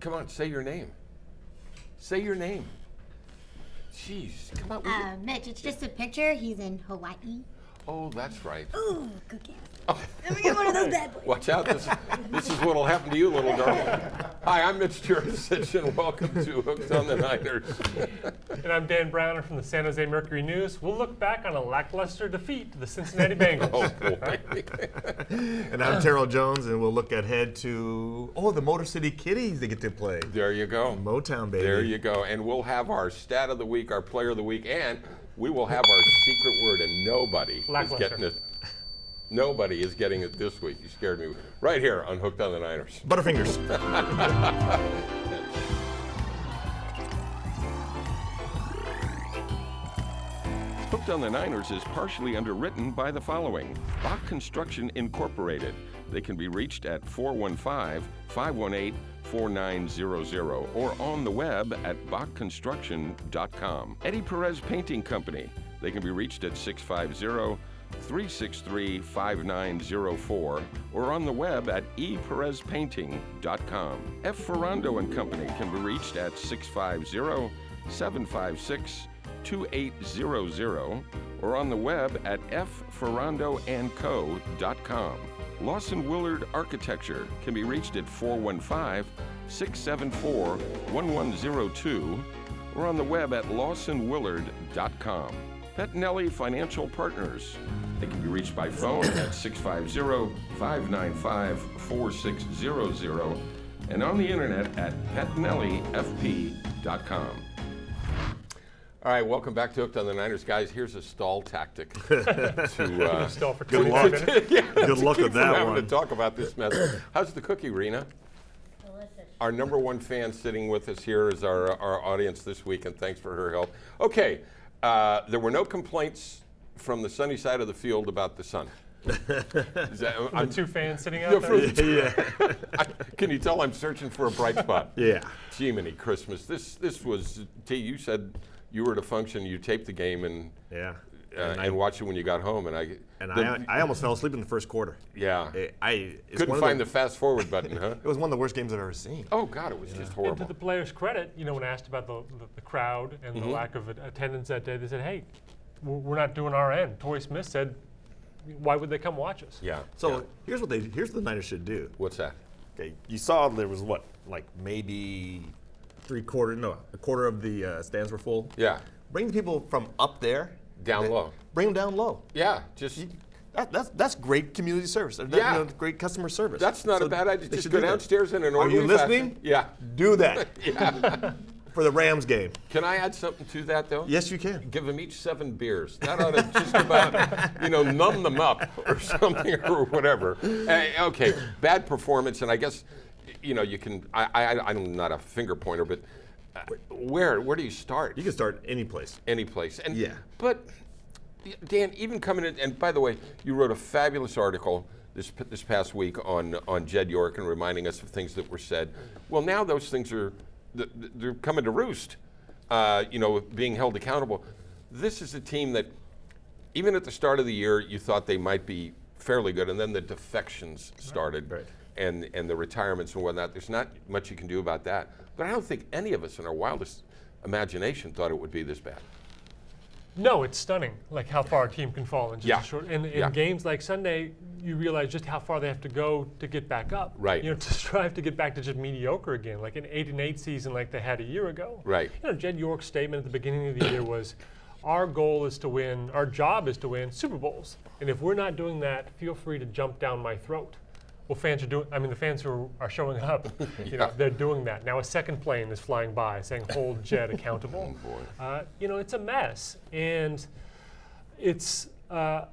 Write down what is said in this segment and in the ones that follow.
Come on, say your name. Say your name. Jeez, come on. Mitch, it's just a picture. He's in Hawaii. Oh, that's right. Ooh, cookie. Oh. Let me get one of those bad boys. Watch out, this is what'll happen to you, little darling. Hi, I'm Mitch Jurisich, and welcome to Hooked on the Niners. And I'm Dan Browner from the San Jose Mercury News. We'll look back on a lackluster defeat to the Cincinnati Bengals. Oh, boy. And I'm Terrell Jones, and we'll look ahead to, the Motor City Kitties they get to play. There you go. Motown, baby. There you go. And we'll have our stat of the week, our player of the week, and we will have our secret word, and nobody is getting it. Nobody is getting it this week. You scared me. Right here on Hooked on the Niners. Butterfingers. Hooked on the Niners is partially underwritten by the following. Bach Construction Incorporated. They can be reached at 415-518-4900 or on the web at bachconstruction.com. Eddie Perez Painting Company. They can be reached at 650-363-5904 or on the web at eperezpainting.com. F. Ferrando and Company can be reached at 650-756-2800 or on the web at fferrandoandco.com. Lawson Willard Architecture can be reached at 415-674-1102 or on the web at lawsonwillard.com. Pettinelli Financial Partners. They can be reached by phone at 650-595-4600 and on the internet at pettinellifp.com. All right, welcome back to Hooked on the Niners, guys. Here's a stall tactic to Stall for Good 20 luck. minutes. Good luck with that having one. to talk about this mess. How's the cookie, Rena? Delicious. Our number one fan sitting with us here is our audience this week, and thanks for her help. Okay, there were no complaints from the sunny side of the field about the sun. The two fans sitting out there. Yeah. Can you tell I'm searching for a bright spot? Yeah. Jiminy Christmas. This was, T, you said you were at a function, you taped the game and Yeah. and watched it when you got home, and I almost fell asleep in the first quarter. yeah. It's Couldn't one of find the fast forward button, huh? It was one of the worst games I've ever seen. Oh, God, it was just And to horrible. the players' credit, when asked about the crowd and the lack of attendance that day, they said, hey, we're not doing our end. Torrey Smith said, why would they come watch us? Yeah. So yeah. here's what the Niners should do. What's that? Okay, you saw there was maybe a quarter of the stands were full. Yeah. Bring the people from up there Down low. Bring them down low. Yeah. Just. That's great community service. Yeah. Great customer service. That's not a bad idea. they Just should go do that. downstairs in an Are orderly you listening? fashion. Yeah. Do that Yeah. for the Rams game. Can I add something to that, though? Yes, you can. Give them each 7 beers. That ought to just about, numb them up or something or whatever. Okay, bad performance, and I guess, you can. I'm not a finger pointer, but where do you start? You can start any place. Any place. And Yeah. But Dan, even coming in, and by the way, you wrote a fabulous article this past week on Jed York and reminding us of things that were said. Well, now those things they're coming to roost. Being held accountable. This is a team that, even at the start of the year, you thought they might be fairly good, and then the defections started, Right. and the retirements and whatnot. There's not much you can do about that. But I don't think any of us in our wildest imagination thought it would be this bad. No, it's stunning, like how far a team can fall in just Yeah. a short. And Yeah. in games like Sunday, you realize just how far they have to go to get back up. Right. To strive to get back to just mediocre again, like an 8-8 season like they had a year ago. Right. Jed York's statement at the beginning of the year was, our goal is to win, our job is to win Super Bowls. And if we're not doing that, feel free to jump down my throat. Well, the fans who are showing up, they're doing that. Now a second plane is flying by saying, hold Jed accountable. Oh, boy. It's a mess. And it's, you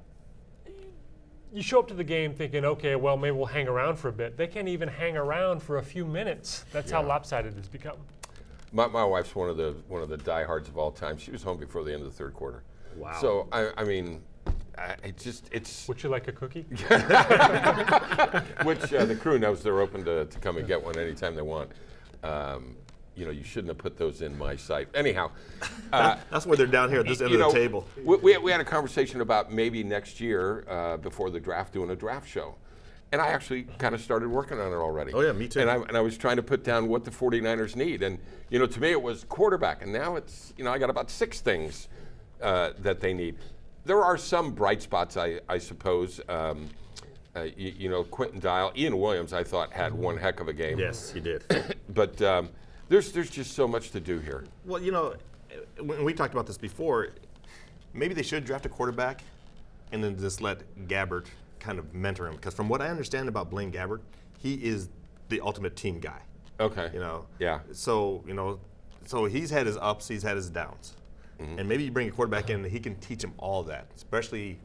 show up to the game thinking, okay, well, maybe we'll hang around for a bit. They can't even hang around for a few minutes. That's how lopsided it's become. My wife's one of the diehards of all time. She was home before the end of the third quarter. Wow. So it's Would you like a cookie? which the crew knows they're open to come and get one anytime they want. You shouldn't have put those in my sight. Anyhow, That's why they're down here at this end of the table. We had a conversation about maybe next year before the draft doing a draft show, And I actually kind of started working on it already. Oh, yeah, me too. And I was trying to put down what the 49ers need. And, to me it was quarterback. And now it's, I got about 6 things that they need. There are some bright spots, I suppose. Quentin Dial, Ian Williams, I thought had one heck of a game. Yes, he did. But there's just so much to do here. Well, when we talked about this before, maybe they should draft a quarterback and then just let Gabbert kind of mentor him. Because from what I understand about Blaine Gabbert, he is the ultimate team guy. Okay. Yeah. So, so he's had his ups, he's had his downs. Mm-hmm. And maybe you bring a quarterback in and he can teach him all that, especially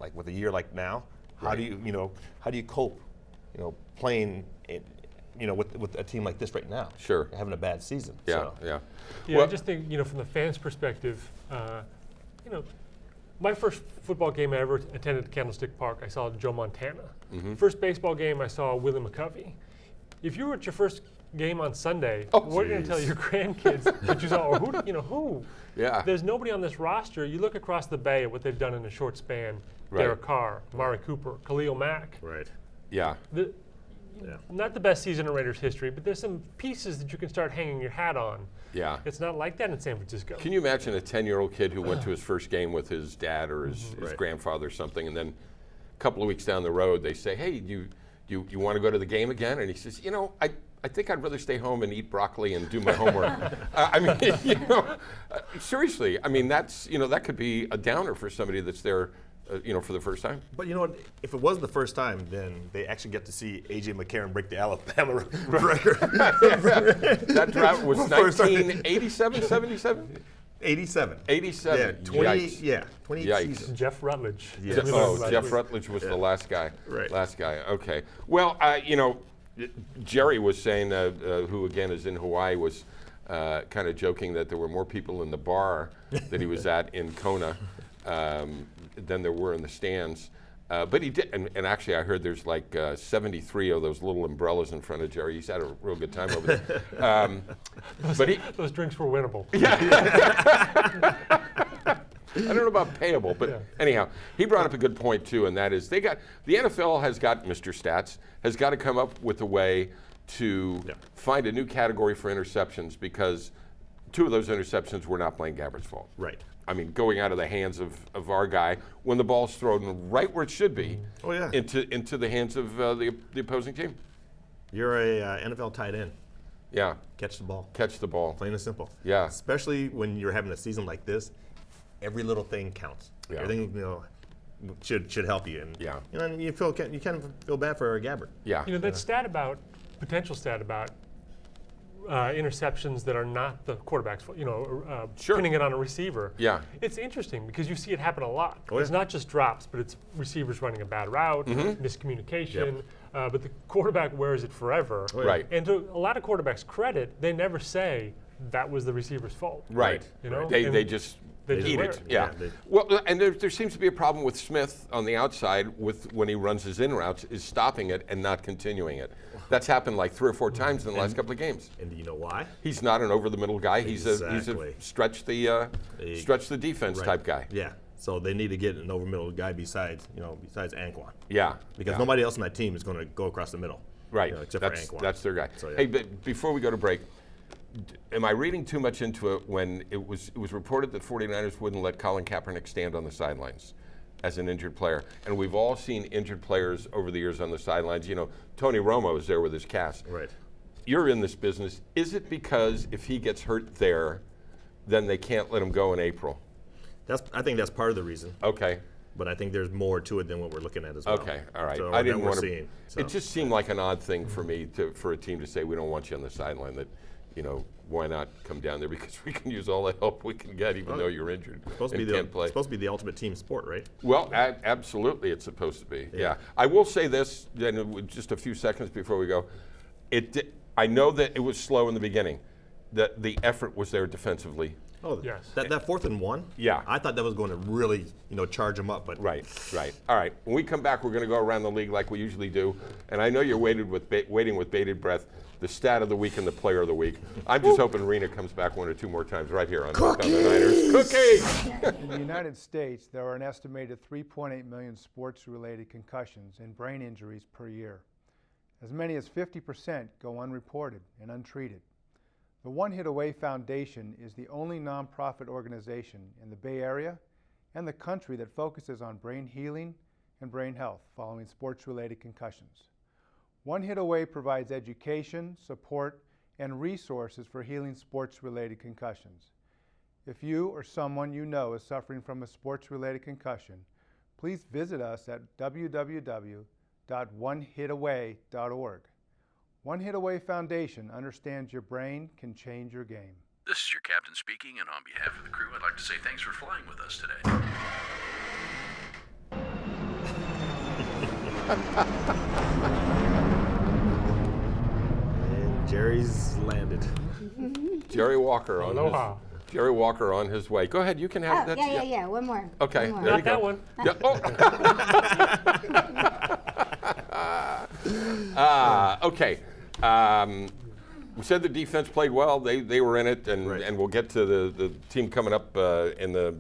like with a year like now. How do you cope, playing with a team like this right now? Sure. Having a bad season. Yeah, So. yeah. Yeah, I just think, from the fans' perspective, my first football game I ever attended at Candlestick Park, I saw Joe Montana. Mm-hmm. First baseball game, I saw Willie McCovey. If you were at your first game on Sunday, Oh, what are you going to tell your grandkids that you saw, or who? Yeah. There's nobody on this roster. You look across the bay at what they've done in a short span. Right. Derek Carr, Amari Cooper, Khalil Mack. Right. Yeah. Not the best season in Raiders history, but there's some pieces that you can start hanging your hat on. Yeah. It's not like that in San Francisco. Can you imagine a 10-year-old kid who went to his first game with his dad or his Right. grandfather or something, and then a couple of weeks down the road they say, hey, you want to go to the game again? And he says, I think I'd rather stay home and eat broccoli and do my homework. Seriously, that's, that could be a downer for somebody that's there, for the first time. But you know what? If it was the first time, then they actually get to see A.J. McCarron break the Alabama record. That draft was First time. 1987, 77? 87. 87. Yeah, 20. Yikes. Yeah, 28 Yikes. seasons. Jeff Rutledge. Yes. We learned Oh, last Jeff week. Rutledge was the last guy. Right. Last guy. Okay. Well, Jerry was saying, who again is in Hawaii, was kind of joking that there were more people in the bar that he was at in Kona than there were in the stands. But he did, and actually I heard there's like 73 of those little umbrellas in front of Jerry. He's had a real good time over there. Those drinks were winnable. I don't know about payable, but anyhow, he brought up a good point too, and that is the NFL has got Mr. Stats has got to come up with a way to find a new category for interceptions, because 2 of those interceptions were not Blaine Gabbert's fault. Right. Going out of the hands of our guy when the ball's thrown right where it should be. Oh, yeah. Into the hands of the opposing team. You're a NFL tight end. Yeah. Catch the ball. Catch the ball. Plain and simple. Yeah. Especially when you're having a season like this, every little thing counts. Yeah. Everything should help you. And and you kind of feel bad for Gabbert. Yeah. That potential stat about interceptions that are not the quarterback's fault, Sure. pinning it on a receiver. Yeah. It's interesting because you see it happen a lot. Oh, yeah. It's not just drops, but it's receivers running a bad route, miscommunication, but the quarterback wears it forever. Oh, yeah. Right. And to a lot of quarterbacks' credit, they never say that was the receiver's fault. Right. They just eat wear it. it. Yeah. Well, and there seems to be a problem with Smith on the outside when he runs his in routes, is stopping it and not continuing it. That's happened like 3 or 4 times in the last couple of games. And do you know why? He's not an over the middle guy. Exactly. He's a stretch the defense type guy. Yeah. So they need to get an over middle guy besides Anquan. Yeah. Because yeah. nobody else on that team is going to go across the middle. Right. Except that's, for Anquan. That's their guy. So, yeah. Hey, but before we go to break, am I reading too much into it when it was reported that 49ers wouldn't let Colin Kaepernick stand on the sidelines as an injured player? And we've all seen injured players over the years on the sidelines. Tony Romo is there with his cast. Right. You're in this business. Is it because if he gets hurt there, then they can't let him go in April? I think that's part of the reason. Okay. But I think there's more to it than what we're looking at as well. Okay, all right. So, I didn't want to. seeing, so. It just seemed like an odd thing for me for a team to say we don't want you on the sideline. That, why not come down there, because we can use all the help we can get, even though you're injured and can't play. It's supposed to be the ultimate team sport, right? Well, absolutely, it's supposed to be. Yeah. I will say this, just a few seconds before we go. I know that it was slow in the beginning. The effort was there defensively Oh, Yes. That 4th and 1. Yeah. I thought that was going to really, charge them up, but Right. All right. When we come back, we're going to go around the league like we usually do. And I know you're waiting with bated breath. The stat of the week and the player of the week. I'm just hoping Rena comes back 1 or 2 more times right here on the Niners. Cookies! In the United States, there are an estimated 3.8 million sports-related concussions and brain injuries per year. As many as 50% go unreported and untreated. The One Hit Away Foundation is the only nonprofit organization in the Bay Area and the country that focuses on brain healing and brain health following sports-related concussions. One Hit Away provides education, support, and resources for healing sports-related concussions. If you or someone you know is suffering from a sports-related concussion, please visit us at www.onehitaway.org. One Hit Away Foundation understands your brain can change your game. This is your captain speaking, and on behalf of the crew, I'd like to say thanks for flying with us today. and Jerry's landed. Jerry Walker on Aloha. Jerry Walker on his way. Go ahead. You can have Oh, that. yeah. One more. Okay. One There more. you Not that go. one. Yeah, okay. We said the defense played well. They were in it, and we'll get to the team coming up in the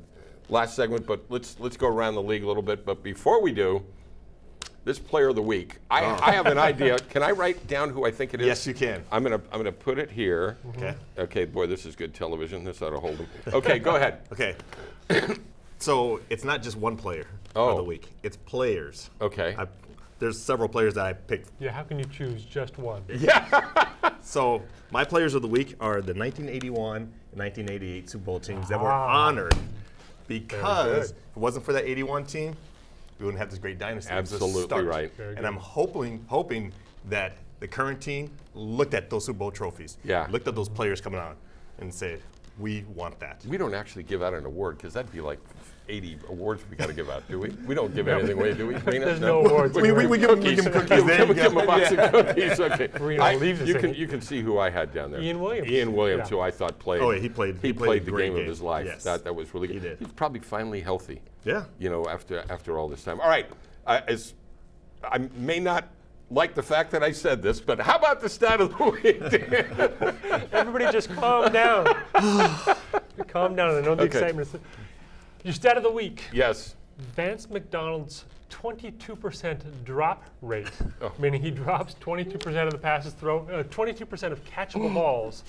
last segment. But let's go around the league a little bit. But before we do, this player of the week, I have an idea. Can I write down who I think it is? Yes, you can. I'm gonna put it here. Okay. Okay, boy, this is good television. This ought to hold him. Okay, go ahead. Okay. So it's not just one player Oh. of the week. It's players. Okay. There's several players that I picked. Yeah, how can you choose just one? So my players of the week are the 1981 and 1988 Super Bowl teams that were Ah. honored because good. if it wasn't for that 81 team, we wouldn't have this great dynasty. It was a Absolutely start. right. Very And good. I'm hoping that the current team looked at those Super Bowl trophies, Yeah. looked at those players coming out, and said, "We want that." We don't actually give out an award because that'd be like 80 awards we got to give out, do we? We don't give anything away, do we? Rena? There's no awards. We give them cookies. There you Give them a go. box of cookies. Okay. Rena leaves us you in can it. you can see who I had down there. Ian Williams. Ian Williams, Yeah. who I thought played. Oh, yeah, he played the a great game of game. his life. Yes. That was really good. He did. He's probably finally healthy. Yeah. You know, after all this time. All right. I may not like the fact that I said this, but how about the stat of the week? Everybody just calm down. Calm down. I know the Okay. excitement is. Your stat of the week. Yes. Vance McDonald's 22% drop rate, Oh. meaning he drops 22% of the passes thrown, 22% of catchable balls,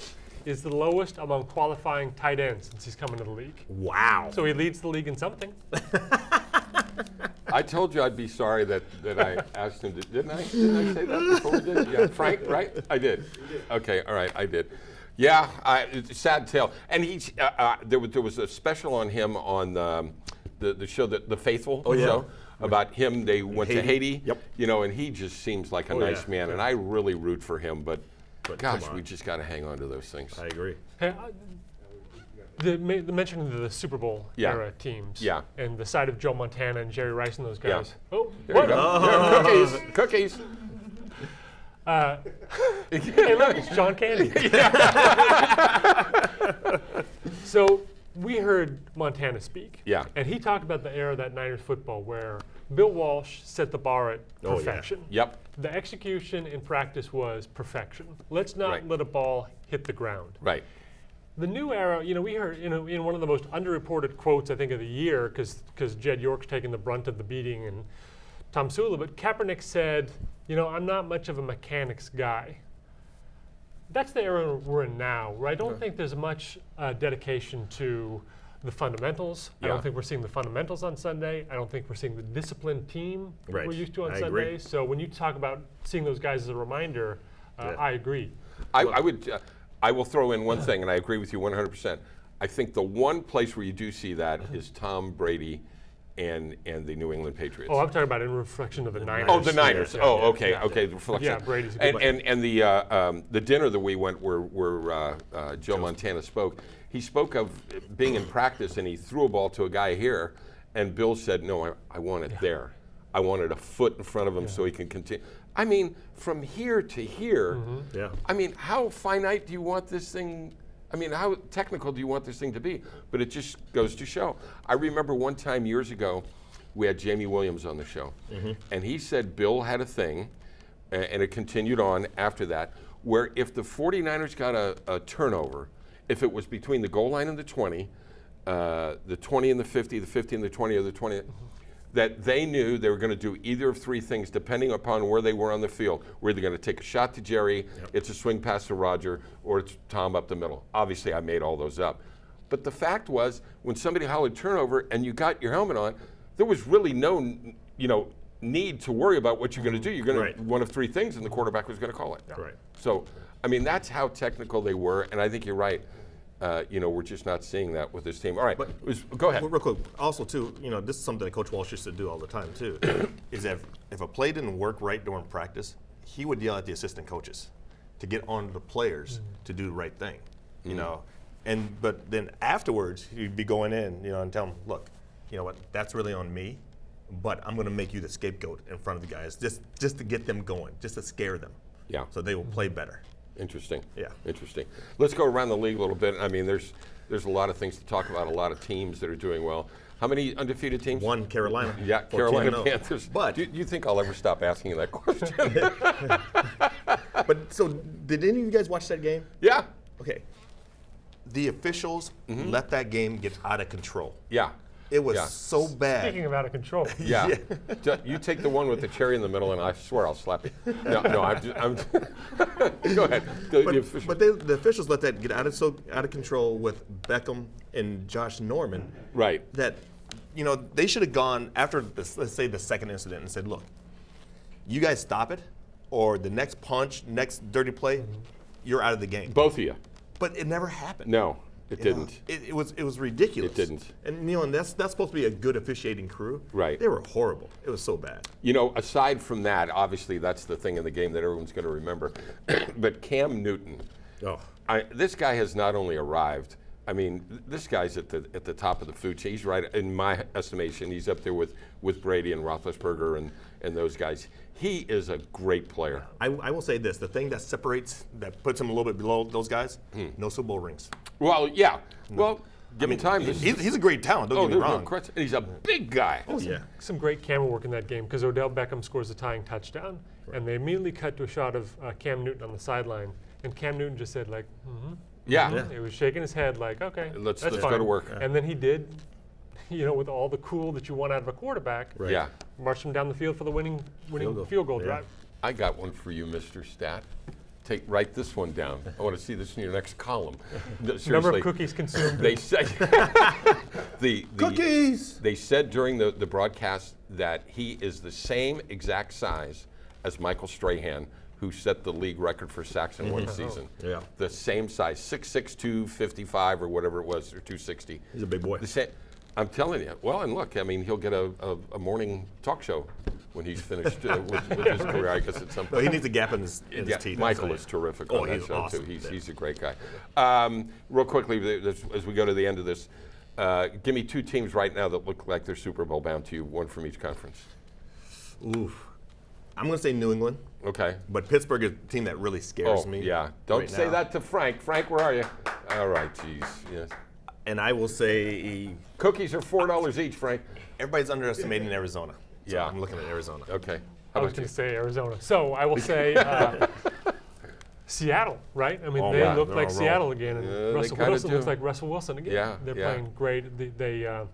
is the lowest among qualifying tight ends since he's come into the league. Wow. So he leads the league in something. I told you I'd be sorry that I asked him to, didn't I? Didn't I say that before we did? Yeah, Frank, right? I did. Okay, all right, I did. Yeah, it's a sad tale. And he's there was a special on him on the show, the Faithful show, about him. They went to Haiti. Yep. You know, and he just seems like a nice yeah. man, and I really root for him. But gosh, come on. we just got to hang on to those things. I agree. Hey, the mention of the Super Bowl Yeah. era teams, Yeah. and the side of Joe Montana and Jerry Rice and those Yeah. guys. Oh, There you what? go. Yeah, cookies. Hey, look, it's John Candy. So we heard Montana speak. Yeah. And he talked about the era of that Niners football where Bill Walsh set the bar at Oh, yeah. perfection. Yep. The execution in practice was perfection. Let's not Right. let a ball hit the ground. Right. The new era, we heard in one of the most underreported quotes, I think, of the year, because Jed York's taking the brunt of the beating and Tom Sula, but Kaepernick said, I'm not much of a mechanics guy. That's the era we're in now, where I don't think there's much dedication to the fundamentals. I Yeah. don't think we're seeing the fundamentals on Sunday. I don't think we're seeing the disciplined team Right. we're used to on I Sunday. agree. So when you talk about seeing those guys as a reminder, Yeah. I agree. I would. I will throw in one thing, and I agree with you 100%. I think the one place where you do see that is Tom Brady and the New England Patriots. Oh, I'm talking about in reflection of the Niners. Oh, the Niners. Yeah, oh, yeah, okay, yeah. okay. The reflection. Yeah, Brady's a good and the dinner that we went where Joe Montana spoke. He spoke of being in practice, and he threw a ball to a guy here, and Bill said, "No, I want it there. I want it a foot in front of him so he can continue." I mean, from here to here. Mm-hmm. Yeah. I mean, how finite do you want this thing I mean, how technical do you want this thing to be? But it just goes to show. I remember one time years ago, we had Jamie Williams on the show, and he said Bill had a thing, and it continued on after that, where if the 49ers got a turnover, if it was between the goal line and the 20 and the 50, the 50 and the 20, or the 20, that they knew they were going to do either of three things depending upon where they were on the field. We're either going to take a shot to Jerry, it's a swing pass to Roger, or it's Tom up the middle. Obviously, I made all those up. But the fact was, when somebody hollered turnover and you got your helmet on, there was really no, need to worry about what you're going to do. You're going to one of three things, and the quarterback was going to call it. Right. So, I mean, that's how technical they were, and I think you're right. We're just not seeing that with this team. All right, go ahead. Real quick. Also, too, this is something that Coach Walsh used to do all the time too. Is that if a play didn't work right during practice, he would yell at the assistant coaches to get on the players to do the right thing. But then afterwards, he'd be going in, and tell them, look, you know what, that's really on me, but I'm going to make you the scapegoat in front of the guys, just to get them going, just to scare them. Yeah. So they will play better. Interesting. Yeah. Interesting. Let's go around the league a little bit. I mean, there's a lot of things to talk about, a lot of teams that are doing well. How many undefeated teams? One, Carolina. Yeah, 14-0. Carolina Panthers. But do you think I'll ever stop asking you that question? But so, did any of you guys watch that game? Yeah. Okay. The officials let that game get out of control. Yeah. It was so bad. Speaking of out of control. Yeah. You take the one with the cherry in the middle, and I swear I'll slap you. No, I'm go ahead. But the officials let that get out of control with Beckham and Josh Norman. Right. That, they should have gone after this, let's say the second incident, and said, look, you guys stop it, or the next punch, next dirty play, you're out of the game. Both of you. But it never happened. No, it didn't. It was ridiculous. It didn't. And and that's supposed to be a good officiating crew. Right. They were horrible. It was so bad. Aside from that, obviously that's the thing in the game that everyone's going to remember. But Cam Newton, this guy has not only arrived. I mean, this guy's at the top of the food chain. He's right, in my estimation, he's up there with Brady and Roethlisberger and those guys. He is a great player. I will say this: the thing that puts him a little bit below those guys, no Super Bowl rings. Well, yeah. No. Well, give him time. He's a great talent. Don't get me wrong. And he's a big guy. Oh yeah. Some great camera work in that game because Odell Beckham scores the tying touchdown, and they immediately cut to a shot of Cam Newton on the sideline, and Cam Newton just said like, Yeah. He was shaking his head like, okay, Let's that's go fine. to work. And then he did, with all the cool that you want out of a quarterback, Yeah. marched him down the field for the winning field goal drive. I got one for you, Mr. Stat. Write this one down. I want to see this in your next column. No, seriously. Number of cookies consumed. They said Cookies. They said during the broadcast that he is the same exact size as Michael Strahan, who set the league record for sacks in one season. Yeah. The same size, 6'6", 255 or whatever it was, or 260. He's a big boy. The same. I'm telling you. Well, and look, I mean, he'll get a morning talk show when he's finished with his career. I guess at some point. No, he needs a gap in his teeth. Michael is terrific on that he's show awesome. too. He's a great guy. Real quickly, as we go to the end of this, give me two teams right now that look like they're Super Bowl bound to you. One from each conference. Oof. I'm going to say New England. Okay. But Pittsburgh is a team that really scares me. Yeah. Don't right say now. that to Frank. Frank, where are you? All right, geez. Yes. And I will say Cookies are $4 each, Frank. everybody's underestimating Arizona. So Yeah. I'm looking at Arizona. Okay. I was going to say Arizona. So I will say Seattle, right? I mean, Oh, they yeah, look they're like on a roll. Seattle again, and they Russell kinda Wilson do. looks like Russell Wilson again. Yeah, They're yeah. playing great. The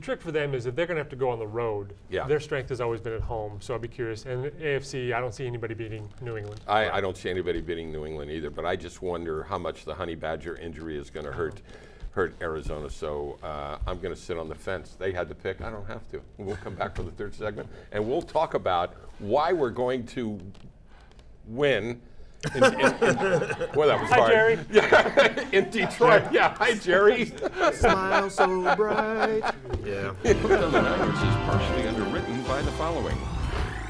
trick for them is if they're going to have to go on the road, Yeah. their strength has always been at home. So I'll be curious. And AFC, I don't see anybody beating New England. I don't see anybody beating New England either, but I just wonder how much the Honey Badger injury is going to hurt Arizona. So I'm going to sit on the fence. They had to pick. I don't have to. We'll come back for the third segment, and we'll talk about why we're going to win. Well, that was Hi, hard. Jerry. Yeah, in Detroit. Yeah, hi, Jerry. Smile so bright. Yeah. Hooked on the Niners is partially underwritten by the following.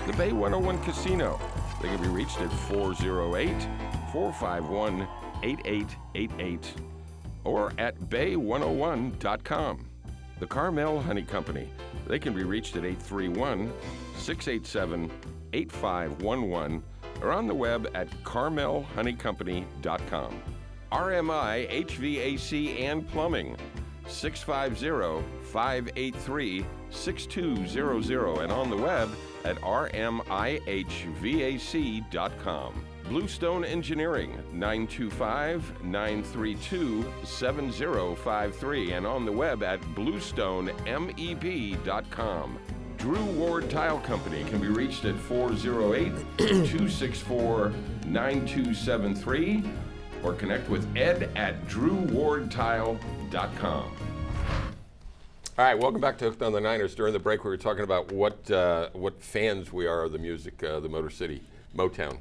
The Bay 101 Casino. They can be reached at 408-451-8888 or at bay101.com. The Carmel Honey Company. They can be reached at 831-687-8511 or on the web at carmelhoneycompany.com. RMI HVAC and Plumbing, 650-583-6200, and on the web at rmihvac.com. Bluestone Engineering, 925-932-7053, and on the web at bluestonemeb.com. Drew Ward Tile Company can be reached at 408-264-9273 or connect with Ed at drewwardtile.com. All right, welcome back to Hooked on the Niners. During the break, we were talking about what fans we are of the music, the Motor City, Motown,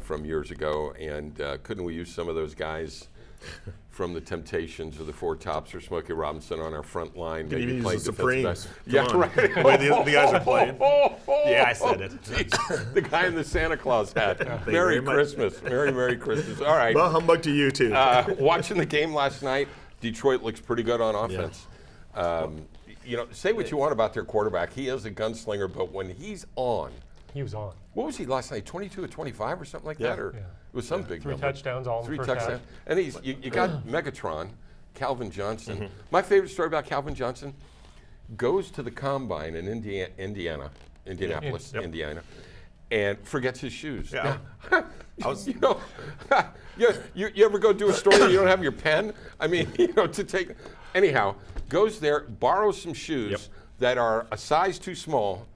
from years ago, and couldn't we use some of those guys from the Temptations or the Four Tops or Smokey Robinson on our front line? Can you maybe use playing the defensive Supremes? back? Yeah, Come on. right. The way the guys are playing. Yeah, I said it. Jeez, the guy in the Santa Claus hat. you Merry very much. Christmas. Merry Christmas. All right. Well, humbug to you, too. Watching the game last night, Detroit looks pretty good on offense. Say what you want about their quarterback. He is a gunslinger, but when he's on, He was on. what was he last night? 22 or 25 or something like Yeah. that? Or Yeah. it was some big Three number. touchdowns all in the Three first touchdowns. half. And you got Megatron, Calvin Johnson. Mm-hmm. My favorite story about Calvin Johnson goes to the combine in Indianapolis, Yep. Indiana, and forgets his shoes. Yeah. Now, I was- you ever go do a story and you don't have your pen? I mean, to take. Anyhow, goes there, borrows some shoes Yep. that are a size too small,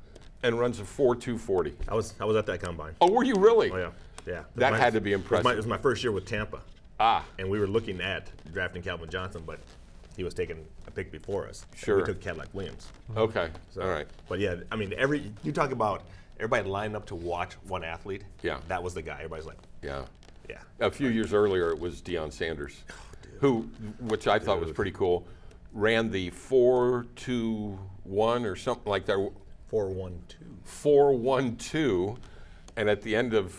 and runs a 4.240. I was at that combine. Oh, were you really? Oh, yeah. Yeah. That had to be It was impressive. my first year with Tampa. Ah. And we were looking at drafting Calvin Johnson, but he was taking a pick before us. And Sure. we took Cadillac Williams. Okay. So, All right. But yeah, I mean, you talk about everybody lined up to watch one athlete. Yeah. That was the guy. Everybody's like, Yeah. yeah. A few years earlier, it was Deion Sanders, who, which I thought was pretty cool, ran the 4.21 or something like that. 4-1-2. 4.12, and at the end of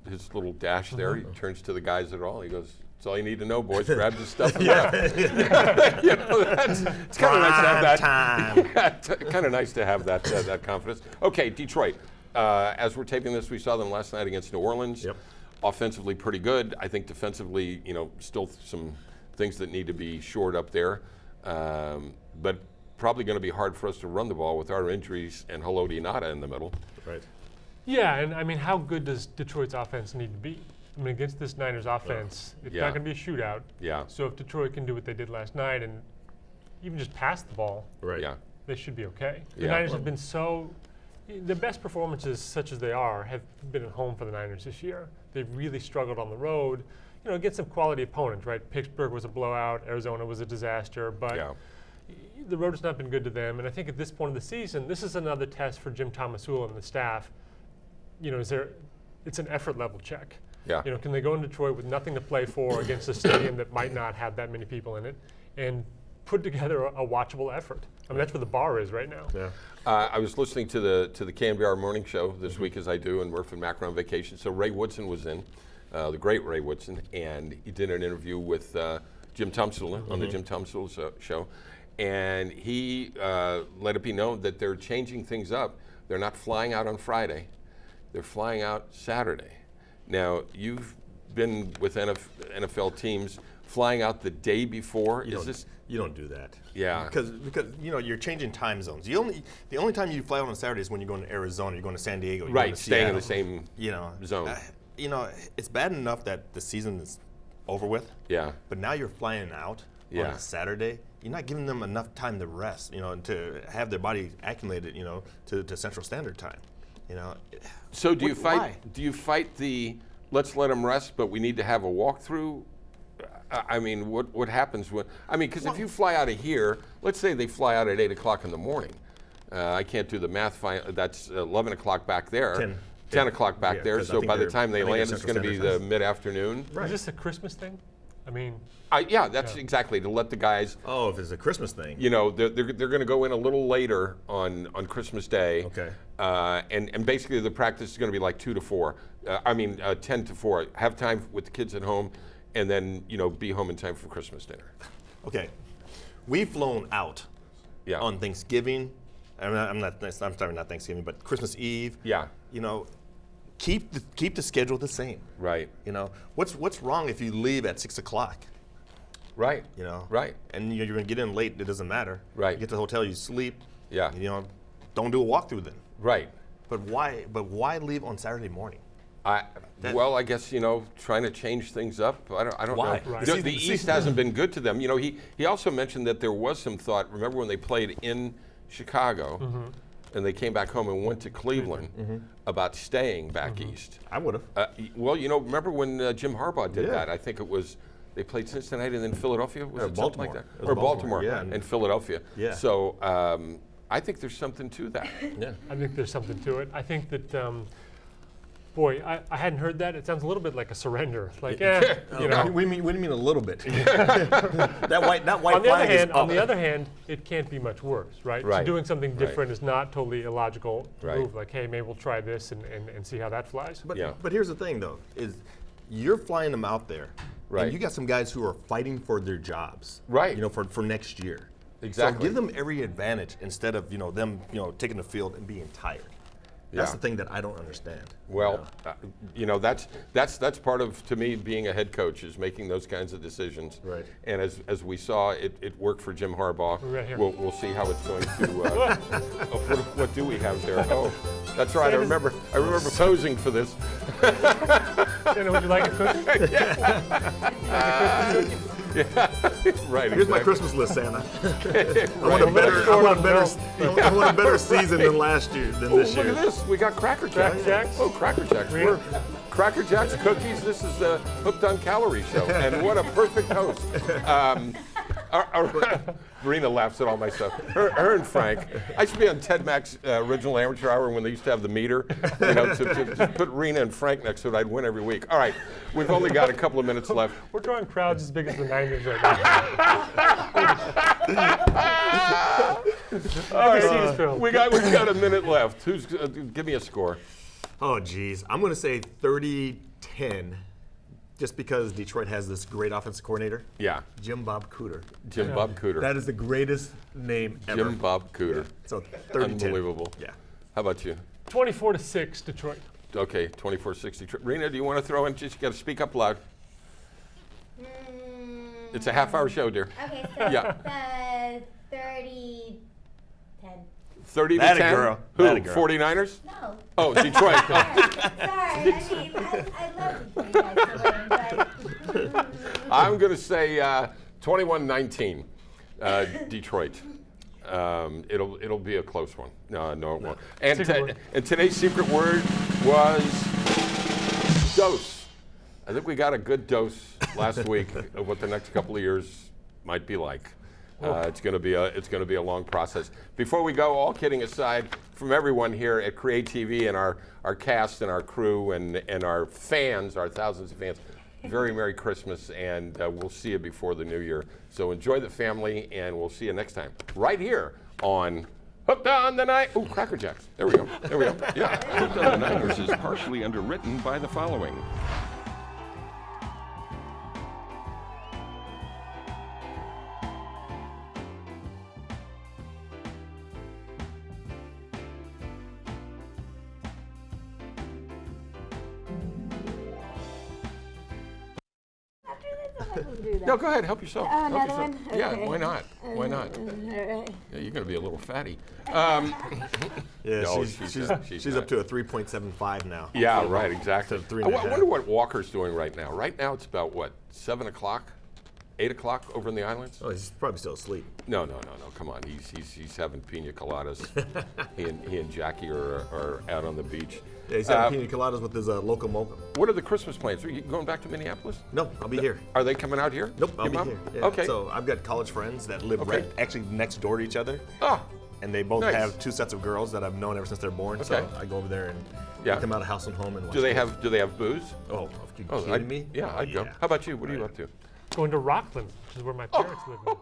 his little dash there, he turns to the guys that are all. He goes, "That's all you need to know, boys. Grab your stuff." And left. It's kind of nice to have that. Kind of nice to have that confidence. Okay, Detroit. As we're taping this, we saw them last night against New Orleans. Yep. Offensively, pretty good. I think defensively, still some things that need to be shored up there, but probably going to be hard for us to run the ball with our injuries and Haloti Ngata in the middle. Right. Yeah, and I mean, how good does Detroit's offense need to be? I mean, against this Niners offense, it's Yeah. not going to be a shootout. Yeah. So if Detroit can do what they did last night and even just pass the ball, Right. Yeah. they should be okay. The Yeah. Niners have been the best performances, such as they are, have been at home for the Niners this year. They've really struggled on the road, against some quality opponents, right? Pittsburgh was a blowout, Arizona was a disaster, but Yeah. the road has not been good to them. And I think at this point of the season, this is another test for Jim Tomaszula and the staff. It's an effort level check. Yeah. Can they go in Detroit with nothing to play for against a stadium that might not have that many people in it and put together a watchable effort? I mean, that's where the bar is right now. Yeah. I was listening to the KNBR morning show this week, as I do, and Murph and Mac are on vacation. So Ray Woodson was in, the great Ray Woodson, and he did an interview with Jim Tomaszula on the Jim Tomaszula show, and he let it be known that they're changing things up. They're not flying out on Friday; they're flying out Saturday. Now, you've been with NFL teams flying out the day before. You don't do that. Yeah. Because you're changing time zones. The only time you fly out on Saturday is when you're going to Arizona, you're going to San Diego, you're going Right, to staying in the Seattle. same zone. It's bad enough that the season is over with. Yeah. But now you're flying out on Yeah. a Saturday. You're not giving them enough time to rest, and to have their body acclimated, to Central Standard Time. So do you fight? Why? Do you fight the let's let them rest, but we need to have a walkthrough? I mean, what happens when? I mean, because if you fly out of here, let's say they fly out at 8 o'clock in the morning. I can't do the math. That's 11 o'clock back there. 10 o'clock back Yeah, there. 'cause I So think by the they're- time they I think land, they're it's going to be Central the Standard mid-afternoon. Is this a Christmas thing? I mean, Yeah, that's exactly to let the guys. Oh, if it's a Christmas thing. They're going to go in a little later on Christmas Day. Okay. And basically the practice is going to be like 2 to 4. 10 to 4. Have time with the kids at home, and then be home in time for Christmas dinner. Okay. We've flown out Yeah. on Thanksgiving. I'm sorry, not Thanksgiving, but Christmas Eve. Yeah. keep the schedule the same. Right. You know, what's wrong if you leave at 6 o'clock? Right. You know, Right. And you're gonna get in late. It doesn't matter. Right. You get to the hotel, you sleep. Yeah. You know, don't do a walkthrough then. Right. But why? But why leave on Saturday morning? Well, I guess, trying to change things up. I don't Why? know. Right. The East hasn't been good to them. He also mentioned that there was some thought. Remember when they played in Chicago, and they came back home and went to Cleveland about staying back east. I would have. Well, remember when Jim Harbaugh did that? I think it was they played Cincinnati and then Philadelphia. Was it something like Baltimore. that? It was Or Baltimore, Baltimore yeah. and Philadelphia. Yeah. So I think there's something to that. Yeah. I think there's something to it. I think that, boy, I hadn't heard that. It sounds a little bit like a surrender. Like, you know. What do you mean a little bit? that white On the other flag is hand, up. on the other hand, it can't be much worse, right? Right. So doing something Right. different is not totally illogical Right. move. Like, hey, maybe we'll try this and see how that flies. But, Yeah. but here's the thing, though, is you're flying them out there, Right. and you got some guys who are fighting for their jobs, Right. You know, for next year. Exactly. So give them every advantage instead of them taking the field and being tired. That's Yeah. the thing that I don't understand. Well, that's part of, to me, being a head coach is making those kinds of decisions. Right. And as we saw, it worked for Jim Harbaugh. Right here. We'll see how it's going to. What do we have there? Oh, that's right. I remember posing for this. Santa, would you like a cookie? Right. Here's my exactly. Christmas list, Santa. I Right. want a better season than last year, than this Look year. at this. We got Cracker Jacks. Jacks. Oh, Cracker Jacks. Rena? We're Cracker Jacks cookies. This is the Hooked on Calorie show. And what a perfect host. Rena laughs at all my stuff. Her and Frank. I should be on Ted Mack's original amateur hour when they used to have the meter. To put Rena and Frank next to it, I'd win every week. All right. We've only got a couple of minutes left. We're drawing crowds as big as the 90s right now. All right. see this film. We've got a minute left. Who's give me a score? Oh, geez. I'm going to say 30-10, just because Detroit has this great offensive coordinator, Yeah. Jim Bob Cooter. Jim Bob Cooter. That is the greatest name ever. Jim Bob Cooter. So 30-10. Unbelievable. Yeah. How about you? 24-6 Detroit. Okay, 24-60. Rena, do you want to throw in? Just got to speak up loud. It's a half-hour show, dear. Okay, so Yeah. 30-10. 30 That to a 10. girl. Who? That a girl. 49ers? No. Oh, Detroit. Sorry, I mean, I love you guys to win, but I'm going to say 21-19, Detroit. It'll be a close one. No, it won't. And, Secret word. and today's secret word was dose. I think we got a good dose last week of what the next couple of years might be like. It's going to be a long process. Before we go, all kidding aside, from everyone here at Create TV and our cast and our crew and our fans, our thousands of fans, very Merry Christmas, and we'll see you before the new year. So enjoy the family, and we'll see you next time right here on Hooked on the Night. Oh, Cracker Jacks. There we go. Yeah. Hooked on the Niners is partially underwritten by the following. after this, I'm not supposed to do that. No, go ahead. Help yourself. Oh, Help another yourself. one? Yeah, Okay. why not? Why not? All right. Yeah, you're going to be a little fatty. Yeah, No, she's she's up to a 3.75 now. Yeah, right, exactly. So 3.5. I wonder what Walker's doing right now. Right now it's about, what, 7 o'clock? 8 o'clock over in the islands? Oh, he's probably still asleep. No. Come on. He's having pina coladas. he and Jackie are out on the beach. Yeah, he's having pina coladas with his local mocha. What are the Christmas plans? Are you going back to Minneapolis? No, I'll be here. Are they coming out here? Nope, I'll Your be mom? here. Yeah. Okay. So I've got college friends that live Okay. actually next door to each other, Oh, and they both Nice. have 2 sets of girls that I've known ever since they're born. So Okay. I go over there and Yeah. take them out of house and home and watch. do they kids. have booze? Oh, are you Oh, kidding me? Yeah, Oh, I'd go. How about you? What are you up to? Going to Rockland, which is where my parents live now.